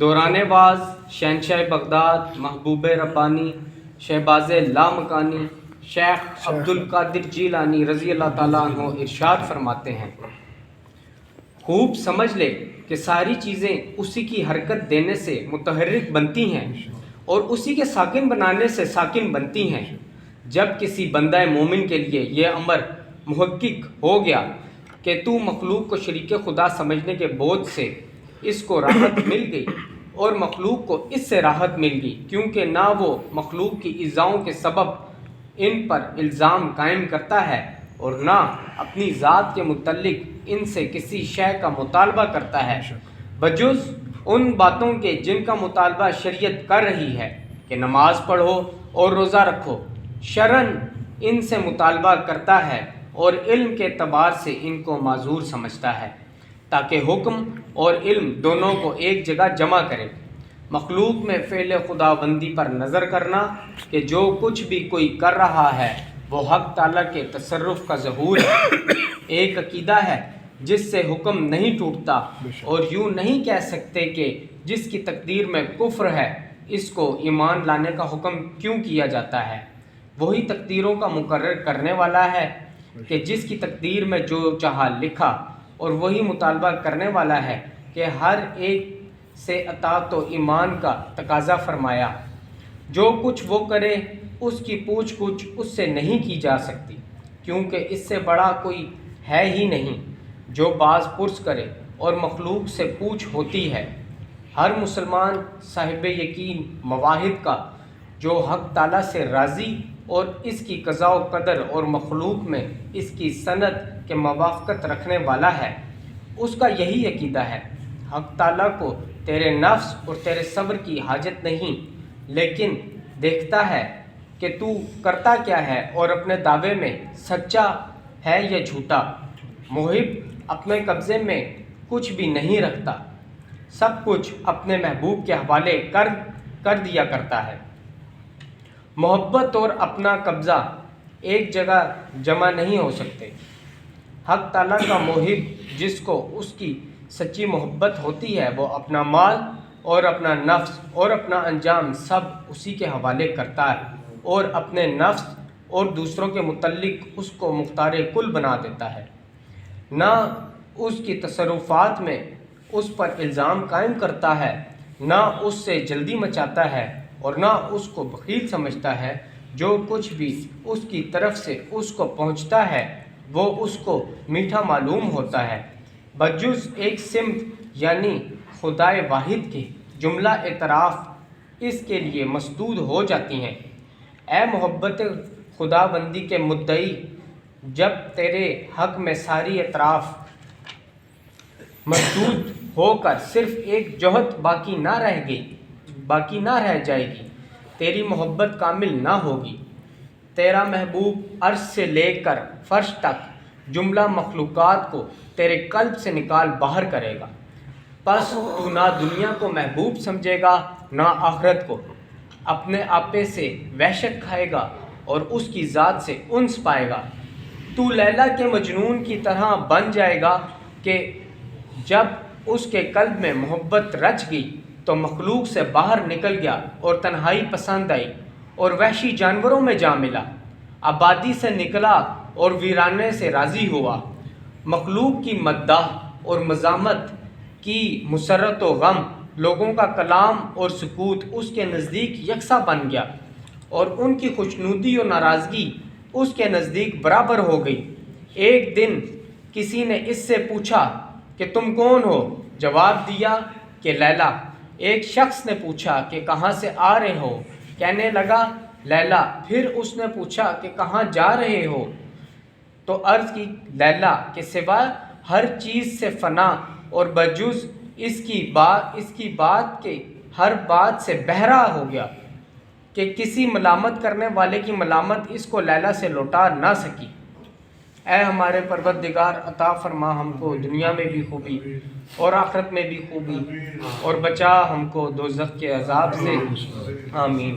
دوران باز شہنشاہ بغداد محبوب ربانی شہباز لامکانی شیخ عبدالقادر جیلانی رضی اللہ تعالیٰ عنہ ارشاد فرماتے ہیں، خوب سمجھ لے کہ ساری چیزیں اسی کی حرکت دینے سے متحرک بنتی ہیں اور اسی کے ساکن بنانے سے ساکن بنتی ہیں۔ جب کسی بندہ مومن کے لیے یہ امر محقق ہو گیا کہ تو مخلوق کو شریک خدا سمجھنے کے بوجھ سے اس کو راحت مل گئی اور مخلوق کو اس سے راحت مل گئی، کیونکہ نہ وہ مخلوق کی ایذاؤں کے سبب ان پر الزام قائم کرتا ہے اور نہ اپنی ذات کے متعلق ان سے کسی شے کا مطالبہ کرتا ہے بجز ان باتوں کے جن کا مطالبہ شریعت کر رہی ہے کہ نماز پڑھو اور روزہ رکھو، شرعاً ان سے مطالبہ کرتا ہے اور علم کے اعتبار سے ان کو معذور سمجھتا ہے تاکہ حکم اور علم دونوں کو ایک جگہ جمع کرے۔ مخلوق میں فعل خداوندی پر نظر کرنا کہ جو کچھ بھی کوئی کر رہا ہے وہ حق تعالیٰ کے تصرف کا ظہور ہے، ایک عقیدہ ہے جس سے حکم نہیں ٹوٹتا، اور یوں نہیں کہہ سکتے کہ جس کی تقدیر میں کفر ہے اس کو ایمان لانے کا حکم کیوں کیا جاتا ہے۔ وہی تقدیروں کا مقرر کرنے والا ہے کہ جس کی تقدیر میں جو چاہا لکھا، اور وہی مطالبہ کرنے والا ہے کہ ہر ایک سے اطاعت و ایمان کا تقاضا فرمایا۔ جو کچھ وہ کرے اس کی پوچھ گچھ اس سے نہیں کی جا سکتی، کیونکہ اس سے بڑا کوئی ہے ہی نہیں جو باز پرس کرے اور مخلوق سے پوچھ ہوتی ہے۔ ہر مسلمان صاحب یقین مواحد کا جو حق تعالیٰ سے راضی اور اس کی قضاء و قدر اور مخلوق میں اس کی صنعت کے موافقت رکھنے والا ہے، اس کا یہی عقیدہ ہے۔ حق تعالیٰ کو تیرے نفس اور تیرے صبر کی حاجت نہیں، لیکن دیکھتا ہے کہ تو کرتا کیا ہے اور اپنے دعوے میں سچا ہے یا جھوٹا۔ محب اپنے قبضے میں کچھ بھی نہیں رکھتا، سب کچھ اپنے محبوب کے حوالے کر دیا کرتا ہے۔ محبت اور اپنا قبضہ ایک جگہ جمع نہیں ہو سکتے۔ حق تعالیٰ کا محب جس کو اس کی سچی محبت ہوتی ہے وہ اپنا مال اور اپنا نفس اور اپنا انجام سب اسی کے حوالے کرتا ہے، اور اپنے نفس اور دوسروں کے متعلق اس کو مختار کل بنا دیتا ہے، نہ اس کی تصرفات میں اس پر الزام قائم کرتا ہے، نہ اس سے جلدی مچاتا ہے اور نہ اس کو بخیل سمجھتا ہے۔ جو کچھ بھی اس کی طرف سے اس کو پہنچتا ہے وہ اس کو میٹھا معلوم ہوتا ہے، بجز ایک سمت یعنی خدائے واحد کے جملہ اعتراف اس کے لیے مسدود ہو جاتی ہیں۔ اے محبت خداوندی کے مدعی، جب تیرے حق میں ساری اطراف مسدود ہو کر صرف ایک جہت باقی نہ رہ جائے گی، تیری محبت کامل نہ ہوگی۔ تیرا محبوب عرش سے لے کر فرش تک جملہ مخلوقات کو تیرے قلب سے نکال باہر کرے گا، پس تو نہ دنیا کو محبوب سمجھے گا نہ آخرت کو، اپنے آپے سے وحشت کھائے گا اور اس کی ذات سے انس پائے گا۔ تو لیلا کے مجنون کی طرح بن جائے گا کہ جب اس کے قلب میں محبت رچ گئی تو مخلوق سے باہر نکل گیا اور تنہائی پسند آئی اور وحشی جانوروں میں جا ملا، آبادی سے نکلا اور ویرانے سے راضی ہوا۔ مخلوق کی مداح اور مذمت کی مسرت و غم، لوگوں کا کلام اور سکوت اس کے نزدیک یکساں بن گیا، اور ان کی خوشنودی اور ناراضگی اس کے نزدیک برابر ہو گئی۔ ایک دن کسی نے اس سے پوچھا کہ تم کون ہو؟ جواب دیا کہ لیلا۔ ایک شخص نے پوچھا کہ کہاں سے آ رہے ہو؟ کہنے لگا لیلا۔ پھر اس نے پوچھا کہ کہاں جا رہے ہو؟ تو عرض کی لیلا کے سوا ہر چیز سے فنا اور بجز اس کی بات کے ہر بات سے بہرا ہو گیا کہ کسی ملامت کرنے والے کی ملامت اس کو لیلا سے لوٹا نہ سکی۔ اے ہمارے پروردگار، عطا فرما ہم کو دنیا میں بھی خوبی اور آخرت میں بھی خوبی، اور بچا ہم کو دوزخ کے عذاب سے، آمین۔